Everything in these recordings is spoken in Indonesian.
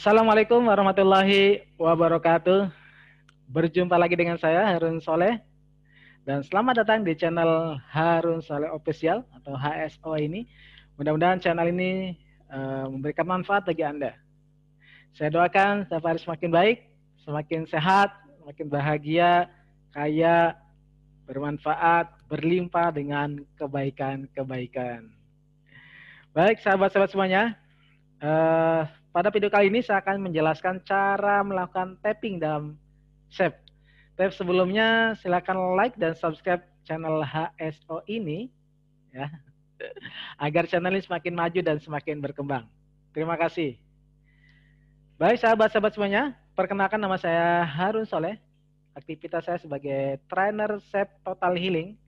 Assalamualaikum warahmatullahi wabarakatuh. Berjumpa lagi dengan saya Harun Soleh dan selamat datang di channel Harun Soleh Official atau HSO ini. Mudah-mudahan channel ini memberikan manfaat bagi Anda. Saya doakan setiap hari semakin baik, semakin sehat, semakin bahagia, kaya, bermanfaat, berlimpah dengan kebaikan-kebaikan. Baik, sahabat-sahabat semuanya, eh, pada video kali ini saya akan menjelaskan cara melakukan tapping dalam Save. Tapi sebelumnya silakan like dan subscribe channel HSO ini ya, agar channel ini semakin maju dan semakin berkembang. Terima kasih. Baik sahabat-sahabat semuanya, perkenalkan nama saya Harun Soleh. Aktivitas saya sebagai trainer Save Total Healing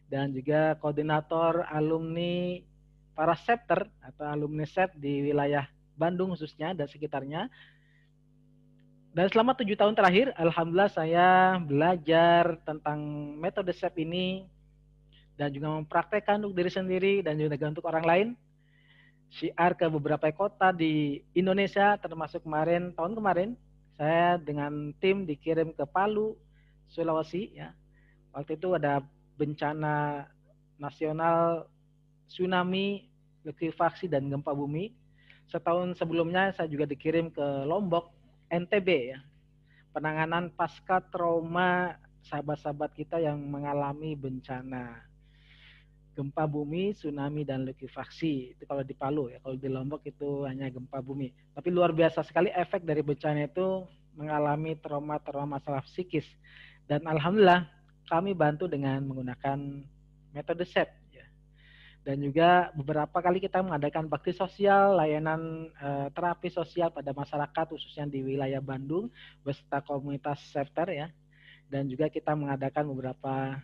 dan juga koordinator alumni para Septer atau alumni Save di wilayah Bandung khususnya dan sekitarnya. Dan selama 7 tahun terakhir, alhamdulillah saya belajar tentang metode SEP ini dan juga mempraktekkan untuk diri sendiri dan juga untuk orang lain. Syiar ke beberapa kota di Indonesia, termasuk tahun kemarin, saya dengan tim dikirim ke Palu, Sulawesi. Ya. Waktu itu ada bencana nasional, tsunami, likuifaksi, dan gempa bumi. Setahun sebelumnya saya juga dikirim ke Lombok, NTB ya, penanganan pasca trauma sahabat-sahabat kita yang mengalami bencana gempa bumi, tsunami, dan likuifaksi. Itu kalau di Palu ya, kalau di Lombok itu hanya gempa bumi. Tapi luar biasa sekali efek dari bencana itu mengalami trauma-trauma masalah psikis. Dan alhamdulillah kami bantu dengan menggunakan metode SEP. Dan juga beberapa kali kita mengadakan bakti sosial, layanan terapi sosial pada masyarakat khususnya di wilayah Bandung beserta komunitas Septer ya. Dan juga kita mengadakan beberapa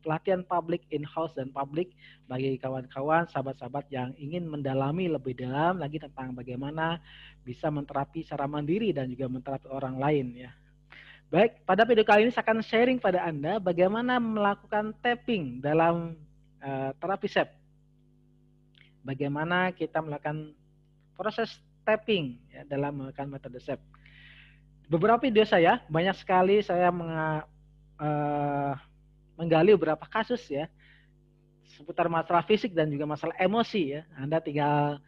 pelatihan publik in-house dan publik bagi kawan-kawan, sahabat-sahabat yang ingin mendalami lebih dalam lagi tentang bagaimana bisa menterapi secara mandiri dan juga menterapi orang lain ya. Baik, pada video kali ini saya akan sharing pada Anda bagaimana melakukan tapping dalam terapi SEP. Bagaimana kita melakukan proses tapping ya, dalam melakukan metode SEP. Beberapa video saya, banyak sekali saya menggali beberapa kasus ya, seputar masalah fisik dan juga masalah emosi ya. Anda tinggal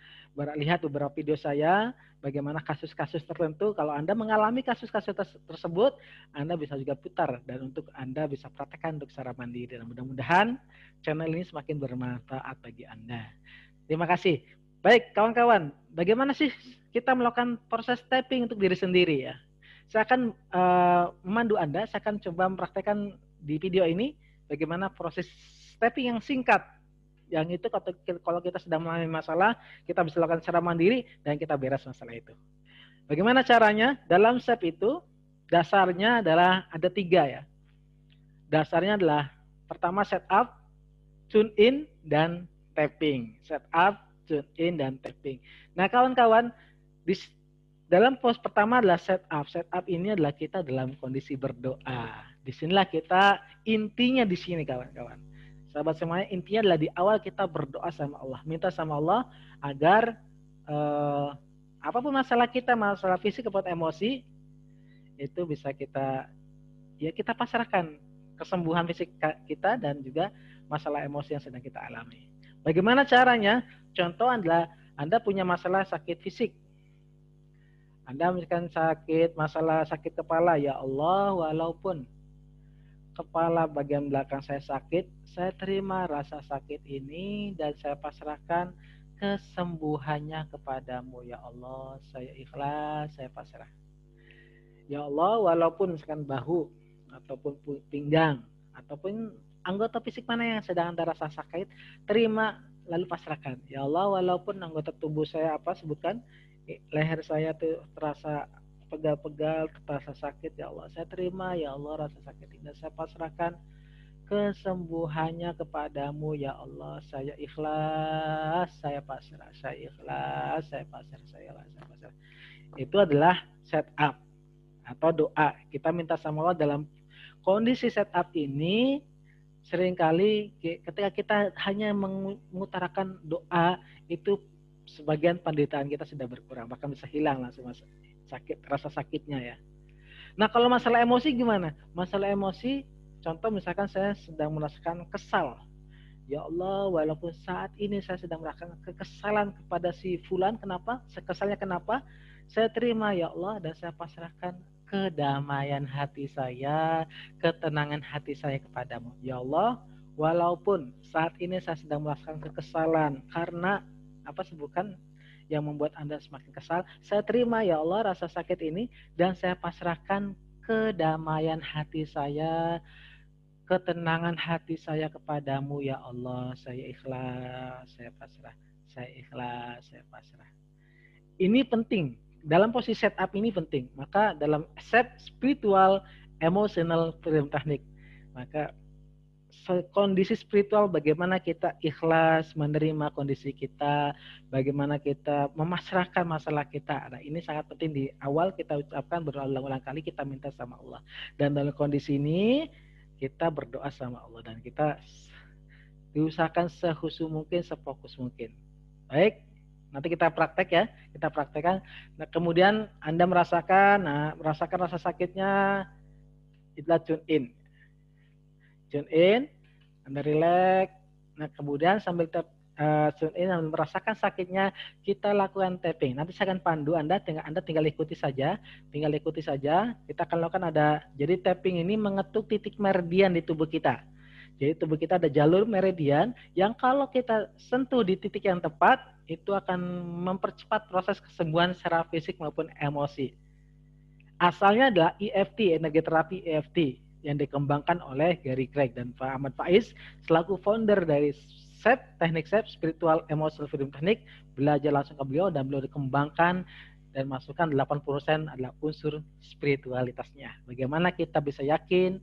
lihat beberapa video saya, bagaimana kasus-kasus tertentu. Kalau Anda mengalami kasus-kasus tersebut, Anda bisa juga putar dan untuk Anda bisa praktekkan untuk secara mandiri. Dan mudah-mudahan channel ini semakin bermanfaat bagi Anda. Terima kasih. Baik, kawan-kawan, bagaimana sih kita melakukan proses tapping untuk diri sendiri ya? Saya akan memandu Anda, saya akan coba mempraktekkan di video ini bagaimana proses tapping yang singkat. Yang itu kalau kita sedang mengalami masalah, kita bisa lakukan secara mandiri dan kita beres masalah itu. Bagaimana caranya? Dalam SEP itu, dasarnya adalah ada 3 ya. Dasarnya adalah pertama setup, tune in, dan tapping. Setup, tune in, dan tapping. Nah kawan-kawan, dalam pos pertama adalah setup. Setup ini adalah kita dalam kondisi berdoa. Disinilah kita intinya di sini kawan-kawan. Sahabat semuanya, intinya adalah di awal kita berdoa sama Allah. Minta sama Allah agar apapun masalah kita, masalah fisik ataupun emosi, itu bisa kita pasrahkan kesembuhan fisik kita dan juga masalah emosi yang sedang kita alami. Bagaimana caranya? Contoh adalah Anda punya masalah sakit fisik. Anda misalkan masalah sakit kepala, ya Allah, walaupun kepala bagian belakang saya sakit, saya terima rasa sakit ini dan saya pasrahkan kesembuhannya kepadamu, ya Allah. Saya ikhlas, saya pasrah. Ya Allah, walaupun misalkan bahu ataupun pinggang ataupun anggota fisik mana yang sedang Anda rasa sakit, terima lalu pasrahkan. Ya Allah, walaupun anggota tubuh saya sebutkan, leher saya tuh terasa pegal-pegal, terasa sakit, ya Allah, saya terima, ya Allah, rasa sakit ini saya pasrahkan kesembuhannya kepadamu, ya Allah. Saya ikhlas, saya pasrah, saya ikhlas, saya pasrah, saya ikhlas, saya pasrah. Itu adalah setup atau doa. Kita minta sama Allah dalam kondisi setup ini. Seringkali ketika kita hanya mengutarakan doa itu sebagian penderitaan kita sudah berkurang, bahkan bisa hilang langsung sakit, rasa sakitnya ya. Nah kalau masalah emosi gimana? Masalah emosi, contoh misalkan saya sedang merasakan kesal. Ya Allah, walaupun saat ini saya sedang merasakan kekesalan kepada si fulan, kenapa? Kesalnya kenapa? Saya terima ya Allah dan saya pasrahkan kedamaian hati saya, ketenangan hati saya kepadamu. Ya Allah, walaupun saat ini saya sedang merasakan kekesalan karena apa sebutkan yang membuat Anda semakin kesal, saya terima ya Allah rasa sakit ini dan saya pasrahkan kedamaian hati saya, ketenangan hati saya kepadamu ya Allah. Saya ikhlas, saya pasrah, saya ikhlas, saya pasrah. Ini penting, dalam posisi setup ini penting. Maka dalam set spiritual emotional freedom technique, maka kondisi spiritual bagaimana kita ikhlas menerima kondisi kita, bagaimana kita memasrahkan masalah kita. Nah, ini sangat penting di awal kita ucapkan berulang-ulang kali, kita minta sama Allah. Dan dalam kondisi ini kita berdoa sama Allah dan kita diusahakan sehusu mungkin, sefokus mungkin. Baik, nanti kita praktek ya, kita praktekkan. Nah, kemudian Anda merasakan rasa sakitnya, itulah tune in. Tune in, Anda relax. Nah, kemudian sambil tune in, merasakan sakitnya, kita lakukan tapping. Nanti saya akan pandu Anda tinggal ikuti saja, Kita akan lakukan jadi tapping ini mengetuk titik meridian di tubuh kita. Jadi tubuh kita ada jalur meridian yang kalau kita sentuh di titik yang tepat, itu akan mempercepat proses kesembuhan secara fisik maupun emosi. Asalnya adalah EFT, energi terapi EFT, yang dikembangkan oleh Gary Craig dan Pak Ahmad Faiz selaku founder dari teknik SEP, Spiritual Emotional Freedom Technique. Belajar langsung ke beliau dan beliau dikembangkan dan masukkan 80% adalah unsur spiritualitasnya. Bagaimana kita bisa yakin,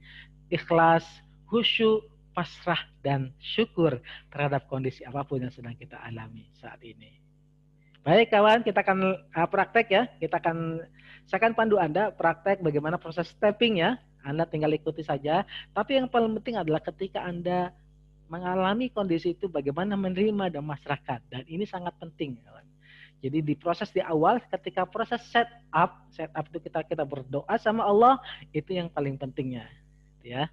ikhlas, khusyuk, pasrah, dan syukur terhadap kondisi apapun yang sedang kita alami saat ini. Baik kawan, kita akan praktek ya. Saya akan pandu Anda praktek bagaimana proses tapping ya. Anda tinggal ikuti saja. Tapi yang paling penting adalah ketika Anda mengalami kondisi itu bagaimana menerima dan masyarakat. Dan ini sangat penting. Jadi di proses di awal ketika proses setup itu kita berdoa sama Allah, itu yang paling pentingnya. Ya.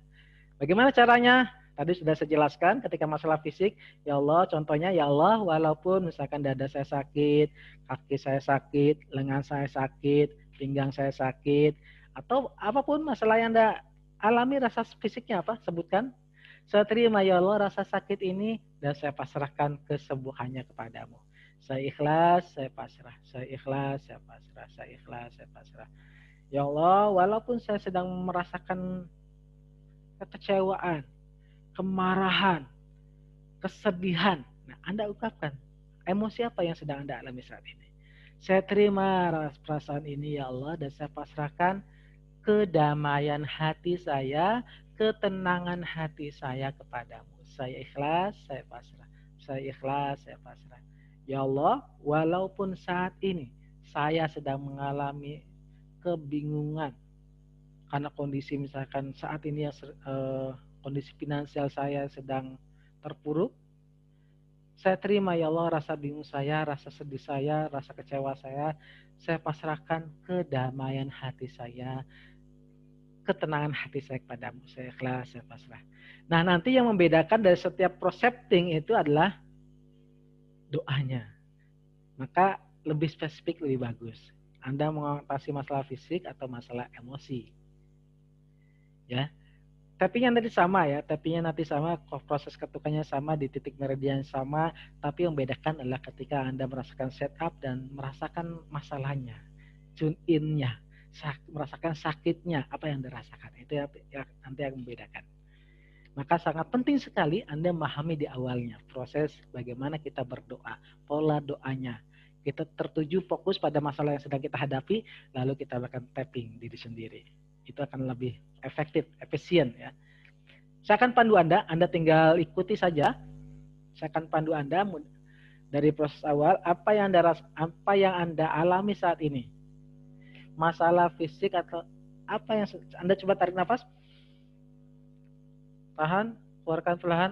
Bagaimana caranya? Tadi sudah saya jelaskan ketika masalah fisik, ya Allah contohnya ya Allah walaupun misalkan dada saya sakit, kaki saya sakit, lengan saya sakit, pinggang saya sakit, atau apapun masalah yang Anda alami rasa fisiknya apa? Sebutkan. Saya terima ya Allah rasa sakit ini dan saya pasrahkan kesembuhannya kepadamu. Saya ikhlas, saya pasrah. Saya ikhlas, saya pasrah. Saya ikhlas, saya pasrah. Ya Allah, walaupun saya sedang merasakan kekecewaan, kemarahan, kesedihan. Nah, Anda ungkapkan emosi apa yang sedang Anda alami saat ini. Saya terima perasaan ini ya Allah dan saya pasrahkan kedamaian hati saya, ketenangan hati saya kepadamu. Saya ikhlas, saya pasrah. Saya ikhlas, saya pasrah. Ya Allah, walaupun saat ini saya sedang mengalami kebingungan karena kondisi misalkan saat ini kondisi finansial saya sedang terpuruk, saya terima ya Allah rasa bingung saya, rasa sedih saya, rasa kecewa saya pasrahkan kedamaian hati saya, ketenangan hati saya kepadamu. Saya ikhlas, saya pasrah. Nah, nanti yang membedakan dari setiap procepting itu adalah doanya. Maka lebih spesifik, lebih bagus. Anda mengatasi masalah fisik atau masalah emosi. Ya. Tappingnya nanti sama ya, proses ketukannya sama, di titik meridian sama, tapi yang membedakan adalah ketika Anda merasakan setup dan merasakan masalahnya, tune in-nya, merasakan sakitnya, apa yang dirasakan. Itu ya nanti yang membedakan. Maka sangat penting sekali Anda memahami di awalnya proses bagaimana kita berdoa, pola doanya. Kita tertuju fokus pada masalah yang sedang kita hadapi, lalu kita lakukan tapping diri sendiri. Itu akan lebih efektif, efisien ya. Saya akan pandu Anda tinggal ikuti saja. Saya akan pandu Anda dari proses awal apa yang Anda alami saat ini. Masalah fisik atau apa yang Anda coba tarik nafas. Tahan, keluarkan perlahan.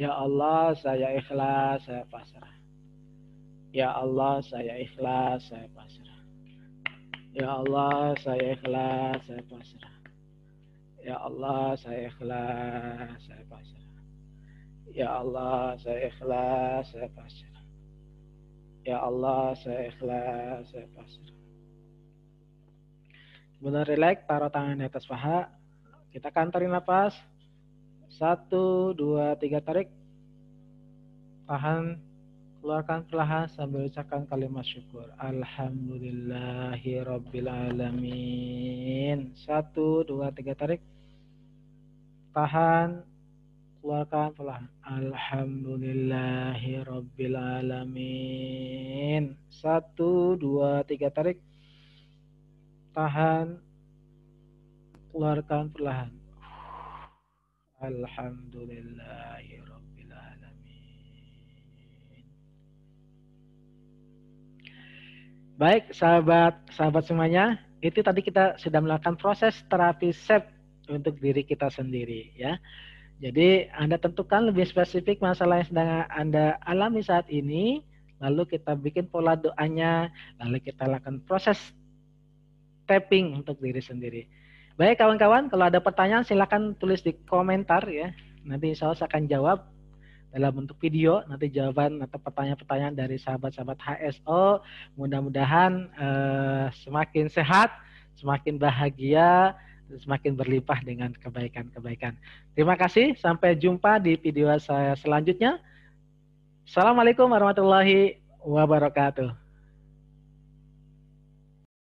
Ya Allah, saya ikhlas, saya pasrah. Ya Allah, saya ikhlas, saya pasrah. Ya Allah, saya ikhlas, saya pasrah. Ya Allah, saya ikhlas, saya pasrah. Ya Allah, saya ikhlas, saya pasrah. Ya Allah, saya ikhlas, saya pasrah. Benar, relax, taruh tangan di atas paha. Kita akan tarik nafas. 1, 2, 3, tarik. Tahan, keluarkan perlahan sambil ucapkan kalimat syukur. Alhamdulillahirrabbilalamin. 1, 2, 3, tarik. Tahan, keluarkan perlahan. Alhamdulillahirrabbilalamin. 1, 2, 3, tarik. Tahan, keluarkan perlahan. Alhamdulillahirrabbilalamin. Baik, sahabat semuanya, itu tadi kita sudah melakukan proses terapi SEP untuk diri kita sendiri ya. Jadi Anda tentukan lebih spesifik masalah yang sedang Anda alami saat ini, lalu kita bikin pola doanya, lalu kita lakukan proses tapping untuk diri sendiri. Baik kawan-kawan, kalau ada pertanyaan silakan tulis di komentar ya. Nanti saya akan jawab dalam bentuk video, nanti jawaban atau pertanyaan-pertanyaan dari sahabat-sahabat HSO. Mudah-mudahan semakin sehat, semakin bahagia, semakin berlimpah dengan kebaikan-kebaikan. Terima kasih, sampai jumpa di video saya selanjutnya. Assalamualaikum warahmatullahi wabarakatuh.